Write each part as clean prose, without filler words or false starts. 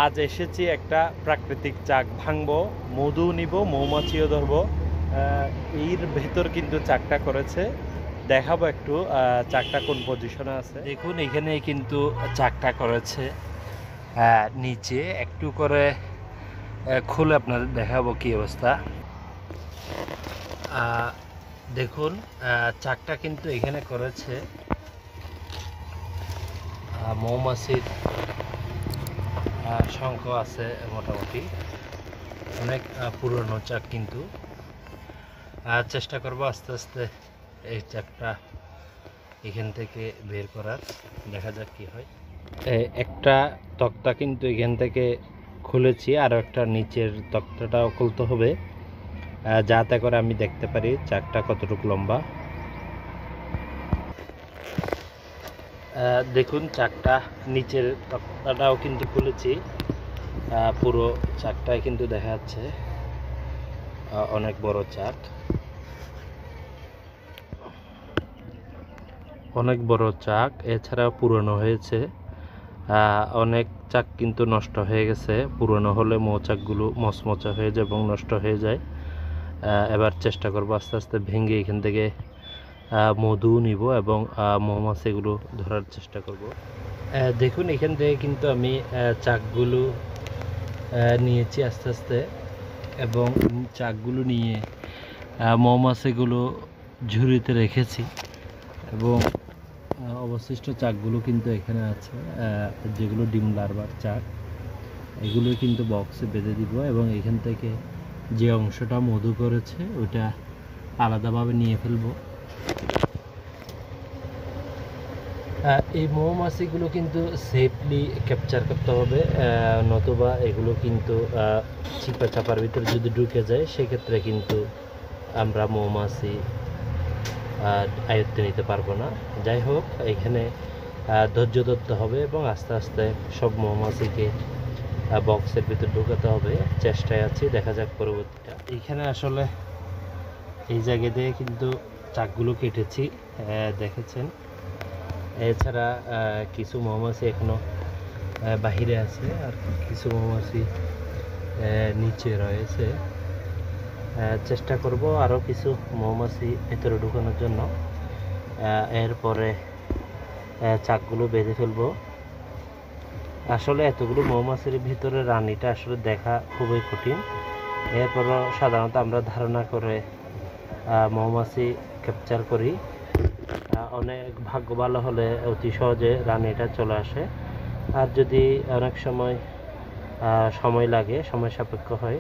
আজ এসেছি একটা প্রাকৃতিক চাক ভাঙবো, মধু নিব, মৌমাছিও ধরবো। এর ভেতর কিন্তু চাকটা করেছে, দেখাবো একটু চাকটা কোন পজিশনে আছে। দেখুন এখানে কিন্তু চাকটা করেছে, নিচে একটু করে খুলে আপনাদের দেখাবো কি অবস্থা। দেখুন চাকটা কিন্তু এখানে করেছে মৌমাছির শঙ্খ আছে, মোটামুটি অনেক পুরনো চাক, কিন্তু চেষ্টা করব আস্তে আস্তে এই চাকটা এখান থেকে বের করার, দেখা যাক কি হয়। একটা তক্তা কিন্তু এখান থেকে খুলেছি, আর একটা নিচের তক্তাটাও খুলতে হবে, যাতে করে আমি দেখতে পারি চাকটা কতটুকু লম্বা। দেখুন চাকটা নিচের তক্তাটাও কিন্তু খুলেছি, পুরো চাকটাই কিন্তু দেখা যাচ্ছে অনেক বড় চাক, অনেক বড় চাক। এছাড়াও পুরনো হয়েছে, অনেক চাক কিন্তু নষ্ট হয়ে গেছে। পুরনো হলে মৌচাকগুলো মচমচা হয়ে যায় এবং নষ্ট হয়ে যায়। এবার চেষ্টা করব আস্তে আস্তে ভেঙে এখান থেকে মধু নিব এবং মৌমাছিগুলো ধরার চেষ্টা করব। দেখুন এখান থেকে কিন্তু আমি চাকগুলো নিয়েছি আস্তে আস্তে, এবং চাকগুলো নিয়ে মৌমাছিগুলো ঝুড়িতে রেখেছি, এবং অবশিষ্ট চাকগুলো কিন্তু এখানে আছে, যেগুলো ডিম লার্ভার চাক, এগুলো কিন্তু বক্সে বেঁধে দিব, এবং এখান থেকে যে অংশটা মধু করেছে ওইটা আলাদাভাবে নিয়ে ফেলবো। এই মৌমাছিগুলো কিন্তু সেফলি ক্যাপচার করতে হবে, নতুবা এগুলো কিন্তু চিপা চাপার ভিতরে যদি ঢুকে যায় সেক্ষেত্রে কিন্তু আমরা মৌমাছি আয়ত্তে নিতে পারবো না। যাই হোক, এখানে ধৈর্য ধরতে হবে এবং আস্তে আস্তে সব মৌমাছিকে বক্সের ভিতরে ঢুকাতে হবে। চেষ্টায় আছি, দেখা যাক পরবর্তীটা। এইখানে আসলে এই জায়গা দিয়ে কিন্তু চাকগুলো কেটেছি, দেখেছেন। এছাড়া কিছু মৌমাছি এখনো বাহিরে আছে, আর কিছু মৌমাছি নিচে রয়েছে। চেষ্টা করব আরও কিছু মৌমাছি ভেতরে ঢুকানোর জন্য। এরপরে চাকগুলো বেঁধে ফেলবো। আসলে এতগুলো মৌমাছির ভিতরে রানীটা আসলে দেখা খুবই কঠিন। এরপরও সাধারণত আমরা ধারণা করে মৌমাছি ক্যাপচার করি। অনেক ভাগ্য ভালো হলে অতি সহজে রানীটা চলে আসে, আর যদি অনেক সময় লাগে, সময় সাপেক্ষ হয়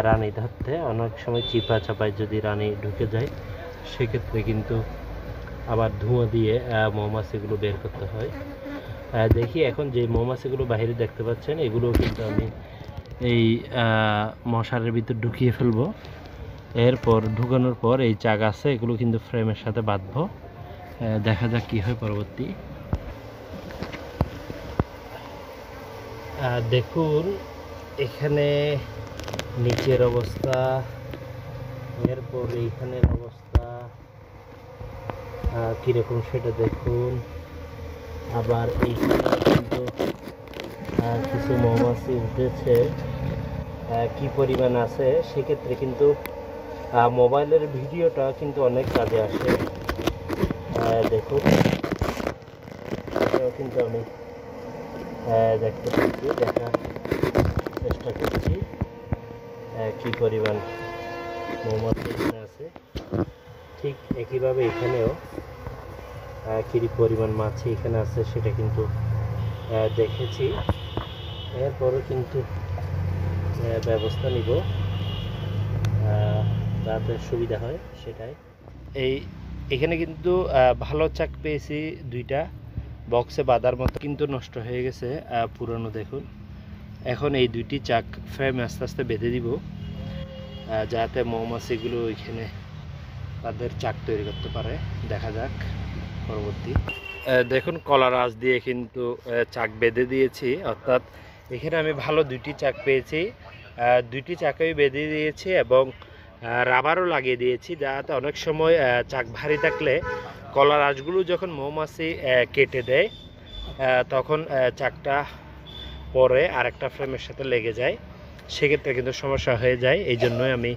রানী ধরতে, অনেক সময় চিপা চাপায় যদি রানী ঢুকে যায় সেক্ষেত্রে কিন্তু আবার ধোঁয়া দিয়ে মৌমাছিগুলো বের করতে হয়। দেখি এখন যে মৌমাছিগুলো বাইরে দেখতে পাচ্ছেন এগুলো কিন্তু আমি এই মশারের ভিতর ঢুকিয়ে ফেলবো। এরপর ঢুকানোর পর এই চাক আছে এগুলো কিন্তু ফ্রেমের সাথে বাঁধবো। দেখা যাক কি হয় পরবর্তী। দেখুন এখানে নিচের অবস্থা, এরপর এইখানের অবস্থা কীরকম সেটা দেখুন। আবার এইখানে কিন্তু কিছু মৌমাছি উঠেছে, কি পরিমাণ আছে সেক্ষেত্রে কিন্তু মোবাইলের ভিডিওটা কিন্তু অনেক কাজে আসে। দেখুন এটাও কিন্তু আমি দেখতে পাচ্ছি, দেখার চেষ্টা করছি কি পরিমাণ মৌমাছি এখানে আছে। ঠিক একইভাবে এখানেও কি পরিমাণ মাছি এখানে আছে সেটা কিন্তু দেখেছি। এরপরও কিন্তু ব্যবস্থা নিব যাতে সুবিধা হয় সেটাই। এখানে কিন্তু ভালো চাক পেয়েছি দুইটা, বক্সে বাঁধার মতো, কিন্তু নষ্ট হয়ে গেছে পুরনো। দেখুন এখন এই দুইটি চাক ফ্রেমে আস্তে আস্তে বেঁধে দিব, যাতে মৌমাছিগুলো ওইখানে তাদের চাক তৈরি করতে পারে। দেখা যাক পরবর্তী। দেখুন কলার আঁশ দিয়ে কিন্তু চাক বেঁধে দিয়েছি, অর্থাৎ এখানে আমি ভালো দুইটি চাক পেয়েছি, দুইটি চাকই বেঁধে দিয়েছি এবং রাবারও লাগিয়ে দিয়েছি, যাতে অনেক সময় চাক ভারী থাকলে কলার আঁশগুলো যখন মৌমাছি কেটে দেয় তখন চাকটা পরে আরেকটা ফ্রেমের সাথে লেগে যায়, সেক্ষেত্রে কিন্তু সমস্যা হয়ে যায়। এই জন্যই আমি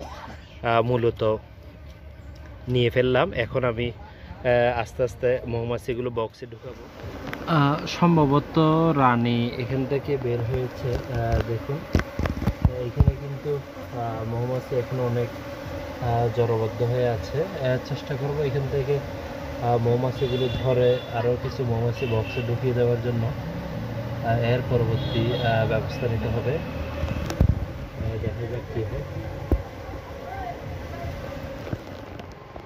মূলত নিয়ে ফেললাম। এখন আমি আস্তে আস্তে মৌমাছিগুলো বক্সে ঢুকাবো। সম্ভবত রানী এখান থেকে বের হয়েছে। দেখুন এখানে কিন্তু মৌমাছি এখন অনেক জড়বদ্ধ হয়ে আছে। চেষ্টা করব এখান থেকে মৌমাছিগুলো ধরে আরও কিছু মৌমাছি বক্সে ঢুকিয়ে দেওয়ার জন্য এর পরবর্তী ব্যবস্থা নিতে হবে। দেখা যাক কী হয়।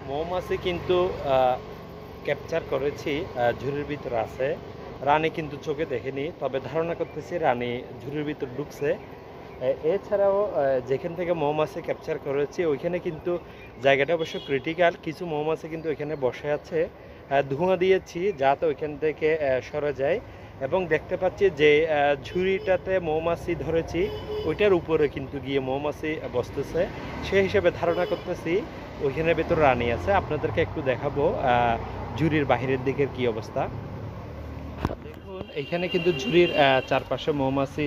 মৌমাছি কিন্তু ক্যাপচার করেছি, ঝুড়ির ভিতরে আছে। রানী কিন্তু চোখে দেখেনি, তবে ধারণা করতেছি রানী ঝুড়ির ভিতর ঢুকছে। এছাড়াও যেখান থেকে মৌমাছি ক্যাপচার করেছি ওইখানে কিন্তু জায়গাটা অবশ্য ক্রিটিক্যাল। কিছু মৌমাছি কিন্তু এখানে বসে আছে। ধোঁয়া দিয়েছি যাতে ওইখান থেকে সরে যায়, এবং দেখতে পাচ্ছি যে ঝুড়িটাতে মৌমাছি ধরেছি ওইটার উপরে কিন্তু গিয়ে মৌমাছি বসতেছে। সেই হিসেবে ধারণা করতেছি ওইখানের ভেতর রানী আছে। আপনাদেরকে একটু দেখাবো ঝুড়ির বাহিরের দিকের কি অবস্থা। দেখুন এখানে কিন্তু ঝুড়ির চারপাশে মৌমাছি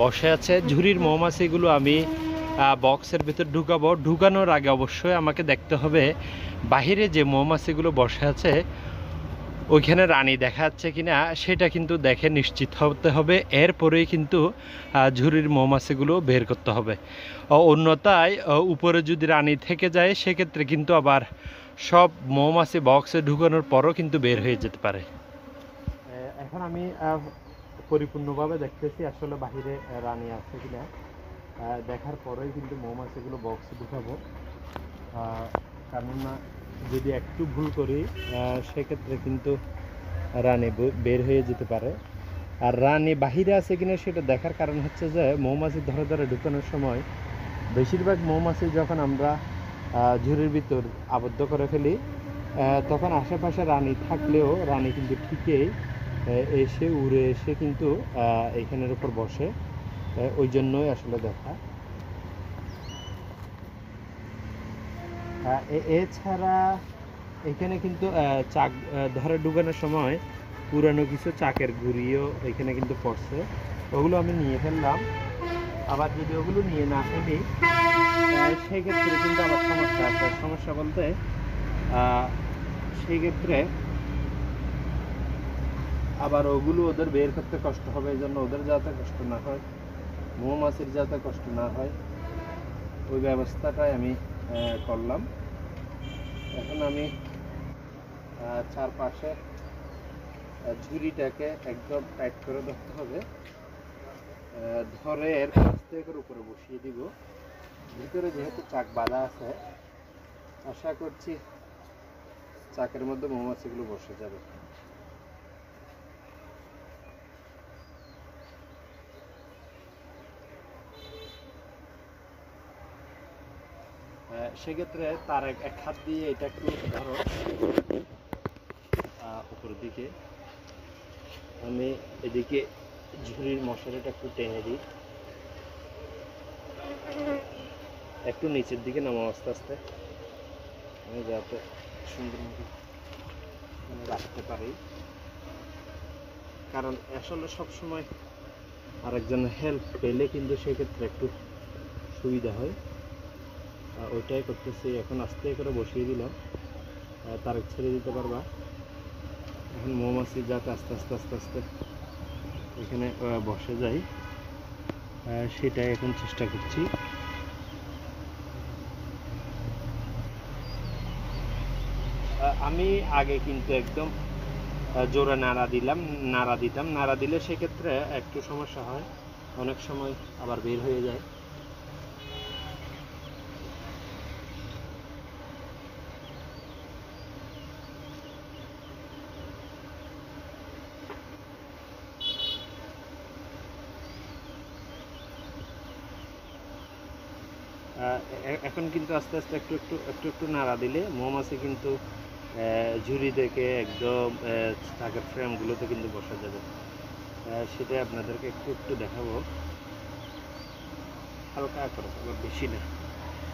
বসে আছে। ঝুড়ির মৌমাছিগুলো আমি বক্সের ভিতর ঢুকাবো। ঢুকানোর আগে অবশ্যই আমাকে দেখতে হবে বাহিরে যে মৌমাছিগুলো বসে আছে ওইখানে রানী দেখা যাচ্ছে কিনা, সেটা কিন্তু দেখে নিশ্চিত হতে হবে। এরপরেই কিন্তু ঝুড়ির মৌমাছিগুলো বের করতে হবে। অন্যথায় উপরে যদি রানী থেকে যায় সেক্ষেত্রে কিন্তু আবার সব মৌমাছি বক্সে ঢুকানোর পরও কিন্তু বের হয়ে যেতে পারে। এখন আমি পরিপূর্ণভাবে দেখতেছি আসলে বাহিরে রানী আছে কিনা। দেখার পরেই কিন্তু মৌমাছিগুলো বক্সে ঢুকাবো, কেননা যদি একটু ভুল করি সেক্ষেত্রে কিন্তু রানী বের হয়ে যেতে পারে। আর রানী বাহিরে আছে কিনা সেটা দেখার কারণ হচ্ছে যে মৌমাছি ধরে ধরে ঢুকানোর সময় বেশিরভাগ মৌমাছি যখন আমরা ঝুড়ির ভিতর আবদ্ধ করে ফেলি তখন আশেপাশে রানী থাকলেও রানী কিন্তু ঠিকই এসে উড়ে এসে কিন্তু এখানের উপর বসে। ওই জন্যই আসলে দেখা। এছাড়া এখানে কিন্তু চাক ধরে ঢুকানোর সময় পুরানো কিছু চাকের গুঁড়িও এখানে কিন্তু পড়ছে, ওগুলো আমি নিয়ে ফেললাম। আবার যদি ওগুলো নিয়ে না ফেলি সেক্ষেত্রে কিন্তু আবার সমস্যা আছে। সমস্যা বলতে সেই ক্ষেত্রে আবার ওগুলো ওদের বের করতে কষ্ট হবে। এই জন্য ওদের যাতে কষ্ট না হয়, মৌমাছির যাতে কষ্ট না হয়, ওই ব্যবস্থাটাই আমি করলাম। এখন আমি চারপাশে ঝুড়িটাকে একদম টাইট করে ধরতে হবে। ধরে এর প্লাস্টিকের উপরে বসিয়ে দিব। ভিতরে যেহেতু চাক বাঁধা আছে, আশা করছি চাকের মধ্যে মৌমাছিগুলো বসে যাবে। সেক্ষেত্রে তার এক হাত দিয়ে এটা একটু ধরো উপরের দিকে, আমি এদিকে ঝুড়ির মশারিটা একটু টেনে দিই, একটু নিচের দিকে নামো আস্তে আস্তে, যাতে সুন্দর মতো রাখতে পারি। কারণ আসলে সবসময় আরেকজনের হেল্প পেলে কিন্তু সেক্ষেত্রে একটু সুবিধা হয়। ওইটাই করতেছি। এখন আস্তে করে বসিয়ে দিলাম, তার ছেড়ে দিতে পারবা। এখন মৌমাছি যাতে আস্তে আস্তে আস্তে আস্তে এখানে বসে যায় সেটাই এখন চেষ্টা করছি। আমি আগে কিন্তু একদম জোরে নাড়া দিলে সেক্ষেত্রে একটু সমস্যা হয়, অনেক সময় আবার বের হয়ে যায়। এখন কিন্তু আস্তে আস্তে একটু নাড়া দিলে মৌমাছি কিন্তু ঝুড়ি থেকে একদম চাকের ফ্রেমগুলোতে কিন্তু বসা যাবে। সেটাই আপনাদেরকে একটু দেখাবো, হালকা করে, আবার বেশি না।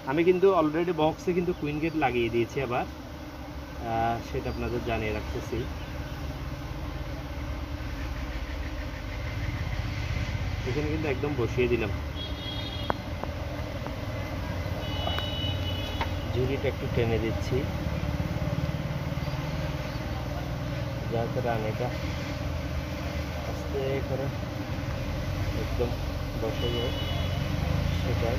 আমি কিন্তু অলরেডি বক্সে কিন্তু কুইন গেট লাগিয়ে দিয়েছি, আবার সেটা আপনাদের জানিয়ে রাখতেছি। এখানে কিন্তু একদম বসিয়ে দিলাম। ঝুড়িটা একটু টেনে দিচ্ছি যাতে রানিটা আস্তে করে একদম বসে যায় সেটাই।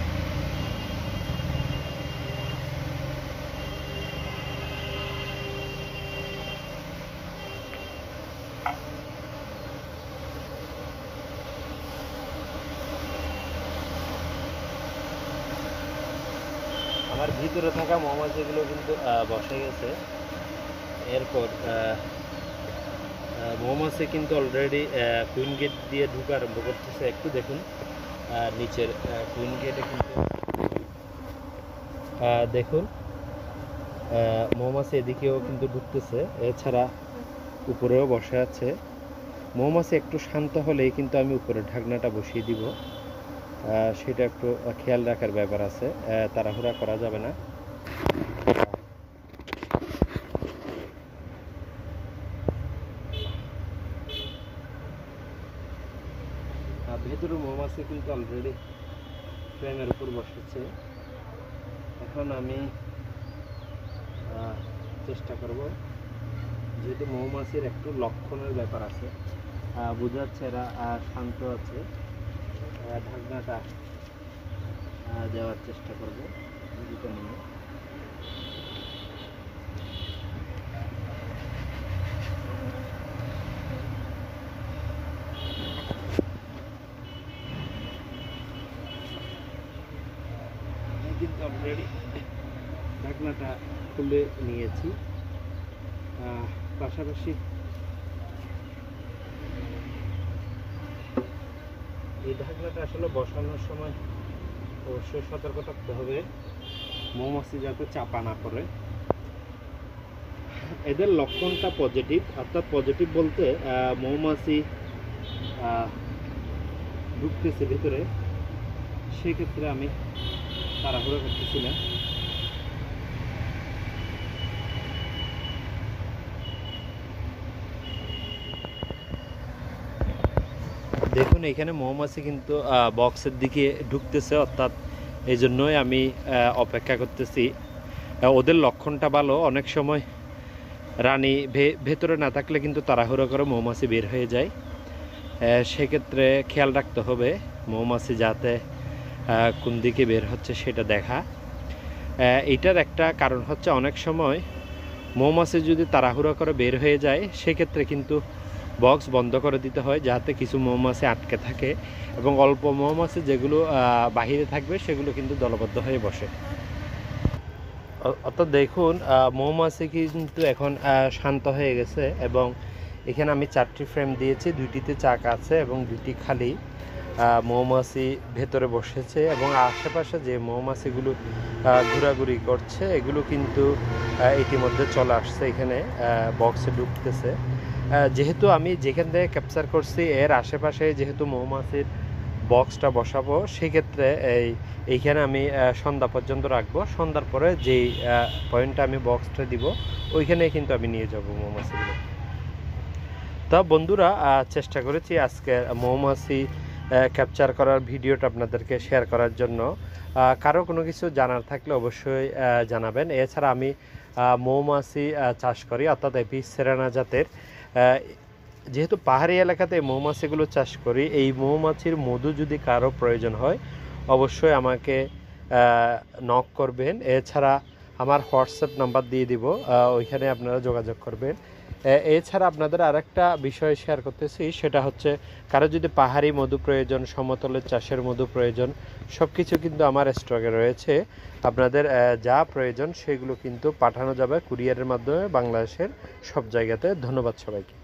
আমার ভিতরে থাকা মৌমাছিগুলো কিন্তু বসে গেছে। এরপর মৌমাছি কিন্তু অলরেডি কুইন গেট দিয়ে ঢুকা আরম্ভ করতেছে। একটু দেখুন নিচের কুইন গেটে কিন্তু দেখুন মৌমাছি এদিকেও কিন্তু ঢুকতেছে, এছাড়া উপরেও বসে আছে। মৌমাছি একটু শান্ত হলেই কিন্তু আমি উপরে ঢাকনাটা বসিয়ে দিব, সেটা একটু খেয়াল রাখার ব্যাপার আছে, তাড়াহুড়া করা যাবে না। ভেতরে মৌমাছি কিন্তু অলরেডি ফ্রেমের উপর বসেছে। এখন আমি চেষ্টা করব, যেহেতু মৌমাছির একটু লক্ষণের ব্যাপার আছে, বোঝা যাচ্ছে এরা শান্ত আছে, ঢাকনাটা দেওয়ার চেষ্টা করব ঝুড়িটা নিয়ে। কিন্তু অলরেডি ঢাকনাটা খুলে নিয়েছি। পাশাপাশি এই ঢাকনাটা আসলে বসানোর সময় অবশ্যই সতর্ক থাকতে হবে মৌমাছি যাতে চাপা না করে। এদের লক্ষণটা পজিটিভ, অর্থাৎ পজিটিভ বলতে মৌমাছি ঢুকতেছে ভিতরে, সেক্ষেত্রে আমি তাড়াহুড়ো করতেছি না। দেখুন এখানে মৌমাছি কিন্তু বক্সের দিকে ঢুকতেছে, অর্থাৎ এই জন্যই আমি অপেক্ষা করতেছি। ওদের লক্ষণটা ভালো, অনেক সময় রানী ভেতরে না থাকলে কিন্তু তাড়াহুড়ো করে মৌমাছি বের হয়ে যায়। সেক্ষেত্রে খেয়াল রাখতে হবে মৌমাছি যাতে কোন দিকে বের হচ্ছে সেটা দেখা। এইটার একটা কারণ হচ্ছে অনেক সময় মৌমাছি যদি তাড়াহুড়ো করে বের হয়ে যায় সেক্ষেত্রে কিন্তু বক্স বন্ধ করে দিতে হয়, যাতে কিছু মৌমাছি আটকে থাকে এবং অল্প মৌমাছি যেগুলো বাহিরে থাকবে সেগুলো কিন্তু দলবদ্ধ হয়ে বসে। অর্থাৎ দেখুন মৌমাছি কিন্তু এখন শান্ত হয়ে গেছে এবং এখানে আমি 4টি ফ্রেম দিয়েছি, 2টিতে চাক আছে এবং 2টি খালি। মৌমাছি ভেতরে বসেছে এবং আশেপাশে যে মৌমাছিগুলো ঘোরাঘুরি করছে এগুলো কিন্তু ইতিমধ্যে চলে আসছে, এখানে বক্সে ঢুকতেছে। যেহেতু আমি যেখান থেকে ক্যাপচার করছি এর আশেপাশে যেহেতু মৌমাছির বক্সটা বসাবো, সেক্ষেত্রে এইখানে আমি সন্ধ্যা পর্যন্ত রাখবো। সন্ধ্যার পরে যেই পয়েন্টটা আমি বক্সটা দিব ওইখানে কিন্তু আমি নিয়ে যাব মৌমাছিগুলো। তা বন্ধুরা চেষ্টা করেছি আজকে মৌমাছি ক্যাপচার করার ভিডিওটা আপনাদেরকে শেয়ার করার জন্য। কারো কোনো কিছু জানার থাকলে অবশ্যই জানাবেন। এছাড়া আমি মৌমাছি চাষ করি, অর্থাৎ এপিস সেরানা জাতের। যেহেতু পাহাড়ি এলাকাতে মৌমাছিগুলো চাষ করি, এই মৌমাছির মধু যদি কারো প্রয়োজন হয় অবশ্যই আমাকে নক করবেন। এছাড়া আমার হোয়াটসঅ্যাপ নাম্বার দিয়ে দিব, ওইখানে আপনারা যোগাযোগ করবেন। এছাড়া আপনাদের আরেকটা বিষয় শেয়ার করতেছি, সেটা হচ্ছে কারো যদি পাহাড়ি মধু প্রয়োজন, সমতলের চাষের মধু প্রয়োজন, সব কিছু কিন্তু আমার স্টকে রয়েছে। আপনাদের যা প্রয়োজন সেগুলো কিন্তু পাঠানো যাবে কুরিয়ারের মাধ্যমে বাংলাদেশের সব জায়গাতে। ধন্যবাদ সবাইকে।